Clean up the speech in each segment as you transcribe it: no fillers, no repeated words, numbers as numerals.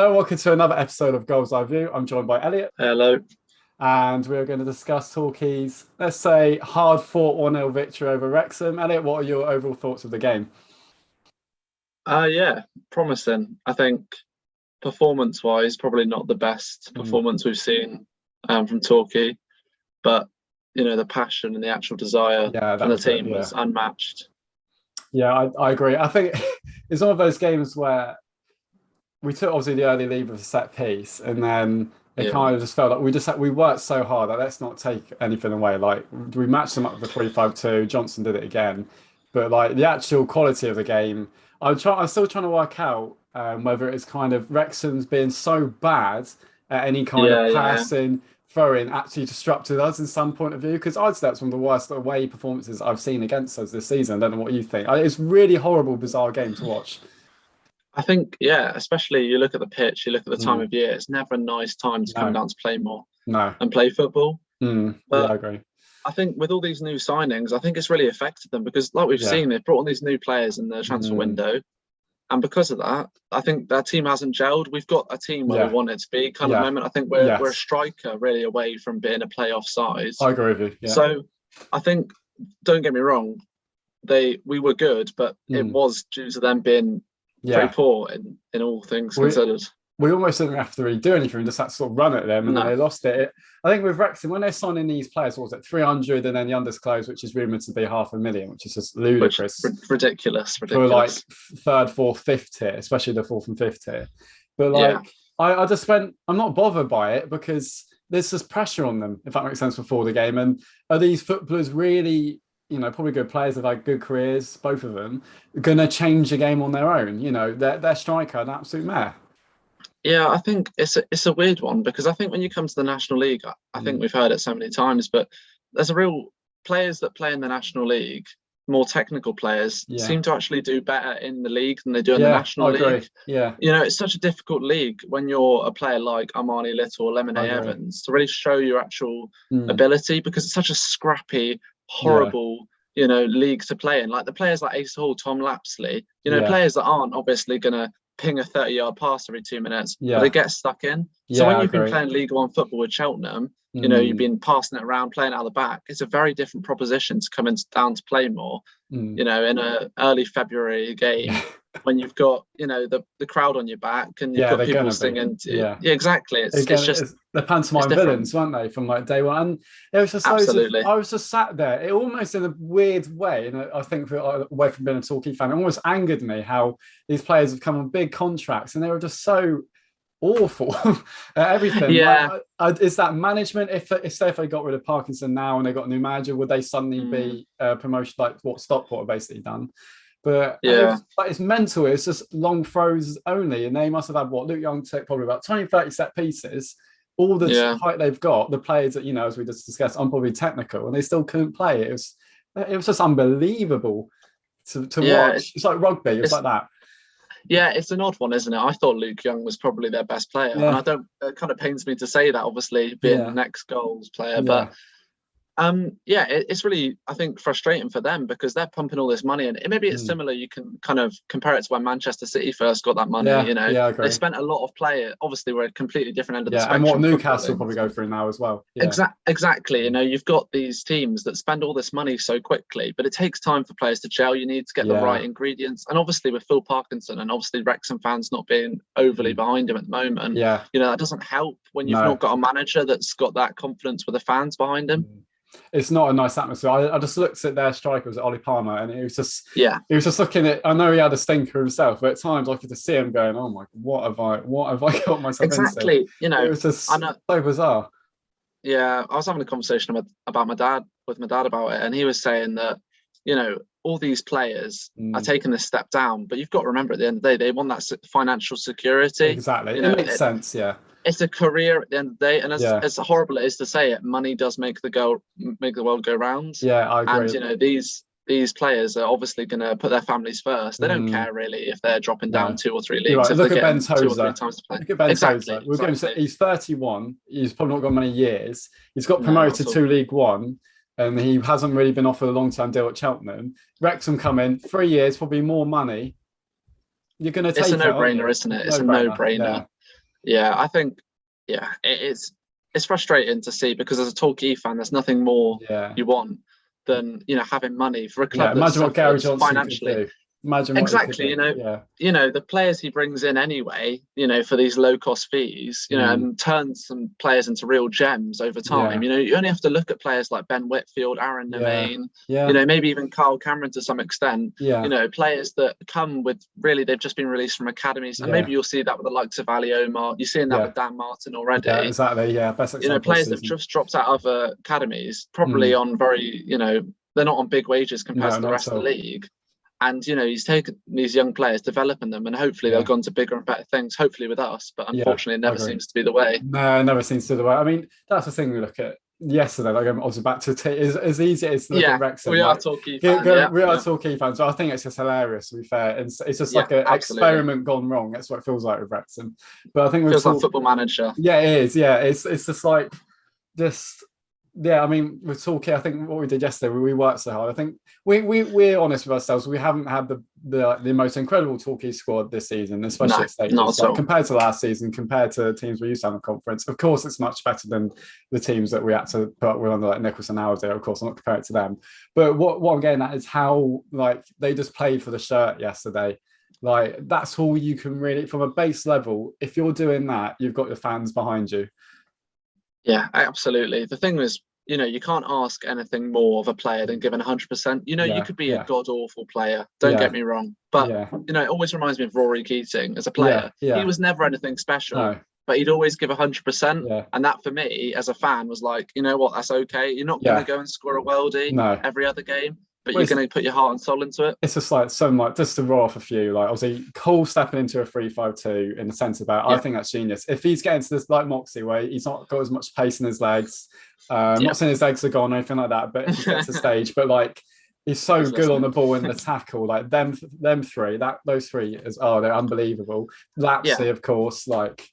Hello, welcome to another episode of Goals Eye View. I'm joined by Elliot, Hello. and we're going to discuss Torquay's, let's say, hard-fought 1-0 victory over Wrexham. Elliot, what are your overall thoughts of the game? Yeah, promising. I think performance-wise, probably not the best Mm, performance we've seen from Torquay, but the passion and the actual desire yeah, from that the was it. team Yeah, was unmatched. yeah, I agree. I think it's one of those games where we took obviously the early lead with a set piece, and then it Yeah, kind of just felt like we worked so hard that let's not take anything away. Like we matched them up with a 3-5-2. Johnson did it again, but like the actual quality of the game, I'm still trying to work out whether it's kind of Wrexham's being so bad at any kind of yeah. passing, throwing actually disrupted us in some point of view. Because I'd say that's one of the worst away performances I've seen against us this season. I don't know what you think. It's really horrible, bizarre game to watch. I think, yeah, especially you look at the pitch, you look at the time Mm, of year, it's never a nice time to come no, down to Playmore no. and play football. Yeah, I But agree. I think with all these new signings, I think it's really affected them because, like we've Yeah. seen, they've brought on these new players in the transfer Mm, window. And because of that, I think that team hasn't gelled. We've got a team where we yeah. want it to be kind of Yeah. moment. I think we're a Yes. striker really away from being a playoff size. I agree with you. Yeah. So I think, don't get me wrong, we were good, but it Mm, was due to them being pretty yeah. poor in all things We considered. we almost didn't have to really do anything. We just had to sort of run at them, and then No, they lost it. I think with Wrexham, when they're signing these players, what was it, 300, and then the undisclosed, which is rumored to be 500,000, which is just which ludicrous ridiculous, for like ridiculous. third, fourth, fifth tier, especially the fourth and fifth tier. But Yeah, like, I just went, I'm not bothered by it because there's just pressure on them, if that makes sense, before the game. And are these footballers really, probably good players, have had good careers, both of them, going to change the game on their own? Their striker, an absolute mare. yeah. I think it's a weird one because I think when you come to the National League, I think Mm, we've heard it so many times, but there's a real players that play in the National League, more technical players, yeah. seem to actually do better in the league than they do in the Yeah, National I League. agree. Yeah, It's such a difficult league when you're a player like Armani Little or Lemon I A. agree. Evans to really show your actual Mm, ability because it's such a scrappy, yeah, horrible, league to play in. Like the players like Ace Hall, Tom Lapsley, yeah, players that aren't obviously going to ping a 30-yard pass every 2 minutes, but they yeah, get stuck in. So yeah, when I you've been agree. playing League One football with Cheltenham, you've Mm, been passing it around, playing out of the back. It's a very different proposition to come in, down to play more, mm. in a early February Yeah, game when you've got, the crowd on your back and you've yeah, got they're people gonna be. singing. Yeah. Yeah, exactly. It's Again, just it's the it's pantomime different. villains, weren't they, from like day one? And there was just loads of. Absolutely. I was just sat there, it almost in a weird way, and I think away from being a Torquay fan, it almost angered me how these players have come on big contracts, and they were just so awful at everything. Like, Yeah. is that management? If say if they got rid of Parkinson now and they got a new manager, would they suddenly Mm, be promotion like what Stockport have basically done? But yeah. it's mental. It's just long throws only. And they must have had what Luke Young took probably about 20, 30 set pieces. All the Yeah. height they've got, the players that, as we just discussed, are probably technical and they still couldn't play. It was just unbelievable to Yeah. watch. It's like rugby, it was It's like that. yeah, it's an odd one, isn't it? I thought Luke Young was probably their best player. And Yeah, I don't it kind of pains me to say that, obviously, being the yeah, next goals player, but yeah. yeah, it's really, I think, frustrating for them because they're pumping all this money, and maybe it's Mm. similar. You can kind of compare it to when Manchester City first got that money. Yeah, yeah, I They agree. spent a lot of players. Obviously, we're a completely different end of the Yeah, and what spectrum Newcastle footballing. probably go through now as well. Yeah. Exactly. Mm. You've got these teams that spend all this money so quickly, but it takes time for players to gel. You need to get the right Yeah. ingredients. And obviously, with Phil Parkinson and obviously Wrexham fans not being overly Mm. behind him at the moment, Yeah. that doesn't help when you've No. not got a manager that's got that confidence with the fans behind him. Mm. It's not a nice atmosphere. I just looked at their striker, was Ollie Palmer, and Yeah, he was just looking at. I know he had a stinker himself, but at times I could just see him going, "Oh my, what have I got myself into?" exactly. It was I just know. so bizarre. Yeah, I was having a conversation about my dad with my dad about it, and he was saying that, all these players are Mm. taking this step down, but you've got to remember at the end of the day, they want that financial security. Exactly, You it know, makes sense. Yeah, it's a career at the end of the day, and yeah, as horrible it is to say it, money does make the world go round. yeah. I And agree. these players are obviously going to put their families first. They don't Mm. care really if they're dropping down No, two or three you're leagues right. if they're Look at Ben getting two or three Tozer. times to play. Look at Ben Exactly, Tozer. We're going to. exactly. He's 31. He's probably not got many years. He's got No, not promoted at all. to League One, and he hasn't really been offered a long-term deal at Cheltenham. Wrexham come in 3 years, probably more money. You're going to It's a take it, aren't you? no-brainer, isn't it? It's No a brainer. no-brainer. Yeah. Yeah, I think, it's frustrating to see, because as a Torquay fan, there's nothing more Yeah. you want than, having money for a Yeah. club that Imagine what Gary suffers Johnson could financially. do. Imagine what he could Exactly, do. Yeah. the players he brings in anyway, for these low cost fees, Mm. and turns some players into real gems over time. Yeah. You only have to look at players like Ben Whitfield, Aaron Yeah. Nemain, Yeah. maybe even Carl Cameron to some extent. Yeah. Players that come with, really, they've just been released from academies, and Yeah. maybe you'll see that with the likes of Ali Omar. You're seeing that Yeah. with Dan Martin Yeah. already. Exactly. Yeah. Best example this Players that have season. just dropped out of academies, probably Mm. on very, they're not on big wages compared No, to the not rest at of the all. league. And he's taken these young players, developing them, and hopefully they'll Yeah. go on to bigger and better things. Hopefully with us, but Yeah. unfortunately, it I never agree. seems to be the way. No, it never seems to the way. I mean, that's the thing we look at yesterday. Like, I'm also back to is as easy as to look at Yeah, Wrexham. we are Like, Torquay fan. we are Yeah, Torquay fans. So I think it's just hilarious, to be fair. And it's just yeah, like an absolutely. experiment gone wrong. That's what it feels like with Wrexham. But I think we've Feels like talked. Football Manager. Yeah, it is. Yeah, it's just like just yeah. I mean, with Torquay, I think what we did yesterday, we worked so hard. I think we're honest with ourselves. We haven't had the most incredible Torquay squad this season, especially No, at stages. not at Like, all. compared to last season, compared to teams we used to have in conference. Of course, it's much better than the teams that we had to put up with under like Nicholas and Alder. Of course, I'm not comparing it to them. But what I'm getting at is how like they just played for the shirt yesterday. Like, that's all you can really, from a base level. If you're doing that, you've got your fans behind you. Yeah, absolutely. The thing is, you can't ask anything more of a player than giving 100%. You Yeah, could be a yeah, god awful player. Don't get yeah, me wrong, but yeah, it always reminds me of Rory Keating as a yeah, player. He yeah. was never anything special, No, but he'd always give 100%. yeah, And that, for me as a fan, was like, you know what, that's okay. You're not going to yeah, go and score a worldie no. every other game, but Well, you're going to put your heart and soul into it. it's just like so much, just to roll off a few. Like, obviously, Cole stepping into a 3-5-2 in the centre back, I Yeah, think that's genius. If he's getting to this, like Moxie, where he's not got as much pace in his legs, I'm yeah. not saying his legs are gone or anything like that, but if he gets to stage, but like, he's so He's good on the listening. ball in the tackle. Like, them three, those three is they're unbelievable. Yeah. Lapsy, of course, like,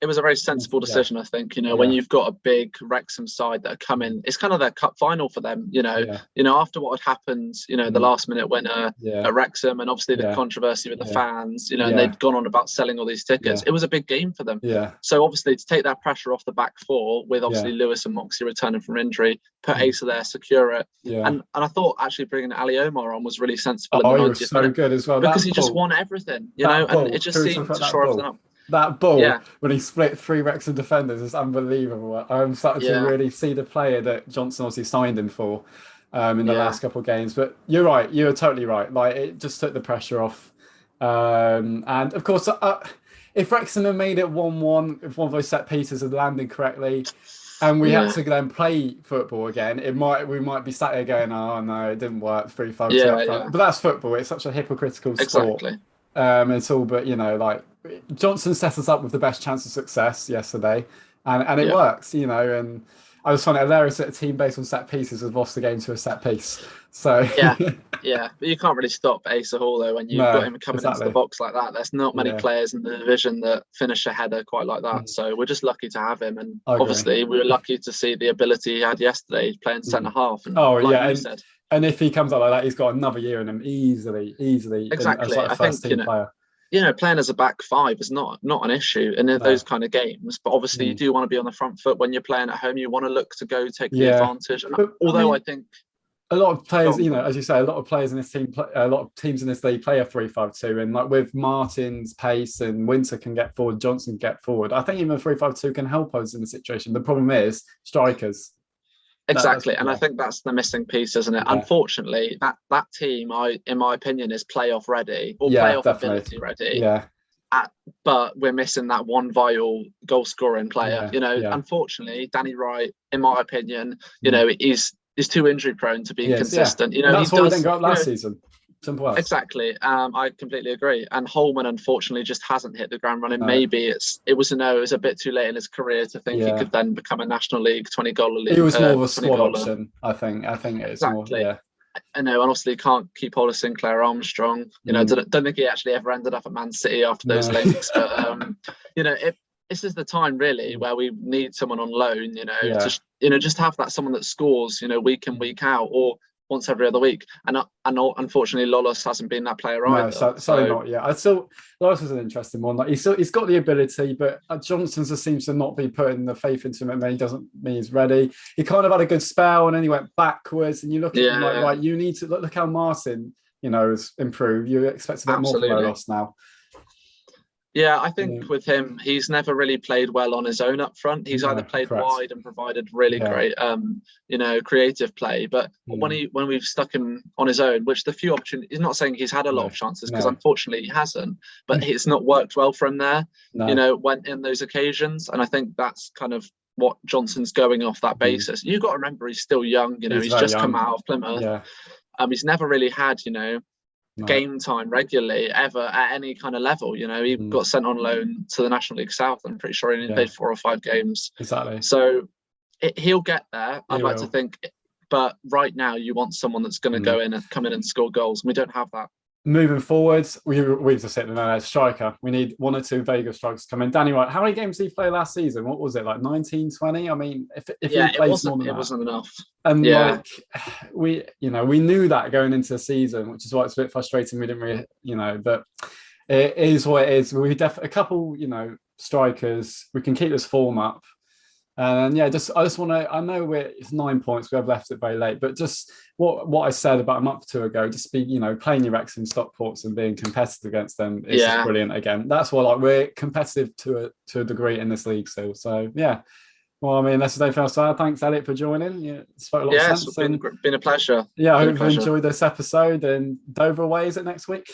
It was a very sensible yeah, decision, I think. When yeah, you've got a big Wrexham side that are coming, it's kind of their cup final for them. yeah, After what had happened, the mm, last minute winner yeah, at Wrexham, and obviously the yeah, controversy with the yeah, fans, and yeah, they'd gone on about selling all these tickets. yeah, It was a big game for them. yeah, So obviously, to take that pressure off the back four, with yeah, obviously Lewis and Moxie returning from injury, put mm, Asa there, secure it, yeah. and I thought actually bringing Ali Omar on was really sensible in the Oh, he was 90th so minute, good as well. because That he just ball, won everything, that and ball. it Can just we talk seemed about to that shore everything ball? up. That ball Yeah, when he split three Wrexham defenders is unbelievable. I'm starting to yeah, really see the player that Johnson obviously signed him for in the yeah. last couple of games. But you're right. You're totally right. Like, it just took the pressure off. And of course, if Wrexham had made it 1-1, if one of those set pieces had landed correctly, and we had Yeah, to then play football again, we might be sat here going, "Oh no, it didn't work. 3-5-2 yeah, up yeah, front." But that's football. It's such a hypocritical sport. exactly. It's all, but like, Johnson set us up with the best chance of success yesterday, and it Yeah, works. And I just find it hilarious that a team based on set pieces has lost the game to a set piece. So yeah, yeah. But you can't really stop Asa Hall though when you've got no, him coming into the exactly. box like that. There's not many Yeah, players in the division that finish a header quite like that. mm, So we're just lucky to have him, and I agree. obviously we were lucky to see the ability he had yesterday playing centre Mm. half. And Oh like yeah, you said, and if he comes up like that, he's got another year in him easily, and as exactly. like a I first think team player. playing as a back five is not an issue in No. those kind of games. But obviously, you Mm. do want to be on the front foot when you're playing at home. You want to look to go take the Yeah, advantage. And but I although I mean, think, a lot of go players, on, go on. as you say, a lot of players in this team, a lot of teams in this league play a 3-5-2, and like with Martin's pace and Winter can get forward, Johnson can get forward. I think even a 3-5-2 can help us in the situation. The problem is strikers. That's Exactly, and I yeah, think that's the missing piece, isn't it? yeah, Unfortunately, that team, in my opinion, is playoff ready or yeah, playoff definitely, ability ready. yeah, But we're missing that one vital goal scoring player. yeah, yeah. Unfortunately, Danny Wright, in my opinion, Mm. he's too injury prone to be He is, yeah, consistent. and He that's why we didn't does, go up last season. Simple as. exactly. I completely agree. And Holman, unfortunately, just hasn't hit the ground running. No, Maybe it was a bit too late in his career to think he yeah, could then become a National League 20 goaler he league, was more of a 20 squad goaler. option. I think it's more, Exactly. yeah, I know, honestly, can't keep hold of Sinclair Armstrong. mm. Don't think he actually ever ended up at Man City after those No, links. But this is the time really where we need someone on loan. yeah, Just have that someone that scores. Week in week out, or once every other week. And unfortunately, Lolos hasn't been that player either. No, sorry, not yet. I still, Loris was an interesting one. Like he's got the ability, but Johnson just seems to not be putting the faith into him. And he doesn't mean he's ready. He kind of had a good spell, and then he went backwards. And you look at him like, right, you need to look how Martin, has improved. You expect a bit more from Lolos now. Yeah, I think with him, he's never really played well on his own up front. He's either played wide and provided really great, creative play. But when we've stuck him on his own, which the few opportunities, he's not saying he's had a lot of chances because unfortunately he hasn't, but it's not worked well for him there. Went in those occasions, and I think that's kind of what Johnson's going off that basis. You've got to remember he's still young. He's just come out of Plymouth. Yeah. He's never really had game time regularly ever at any kind of level. He got sent on loan to the National League South. I'm pretty sure he only played 4 or 5 games. Exactly. So he'll get there. I'd like to think, but right now you want someone that's going to go in and come in and score goals. We don't have that. Moving forwards, we've just said a striker. We need 1 or 2 Vega strikers to come in. Danny Wright, how many games did he play last season? What was it, like 19, 20? I mean, if he plays more than that, it wasn't enough. And we knew that going into the season, which is why it's a bit frustrating. We didn't really, but it is what it is. We a couple, strikers. We can keep this form up. And I just want to. I know it's 9 points. We have left it very late, but just what I said about a month or 2 ago, just be playing your Wrexham Stockports and being competitive against them is just brilliant. Again, that's why we're competitive to a degree in this league still. So yeah. Well, I mean, that's the day for us. Thanks, Elliot, for joining. Yeah, it spoke a lot of sense. It's been a pleasure. Yeah, I hope you enjoyed this episode. And Dover away, is it next week?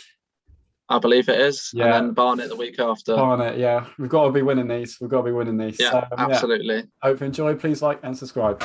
I believe it is. Yeah. And then Barnet the week after. Barnet, yeah. We've got to be winning these. Yeah, absolutely. Hope you enjoy. Please like and subscribe.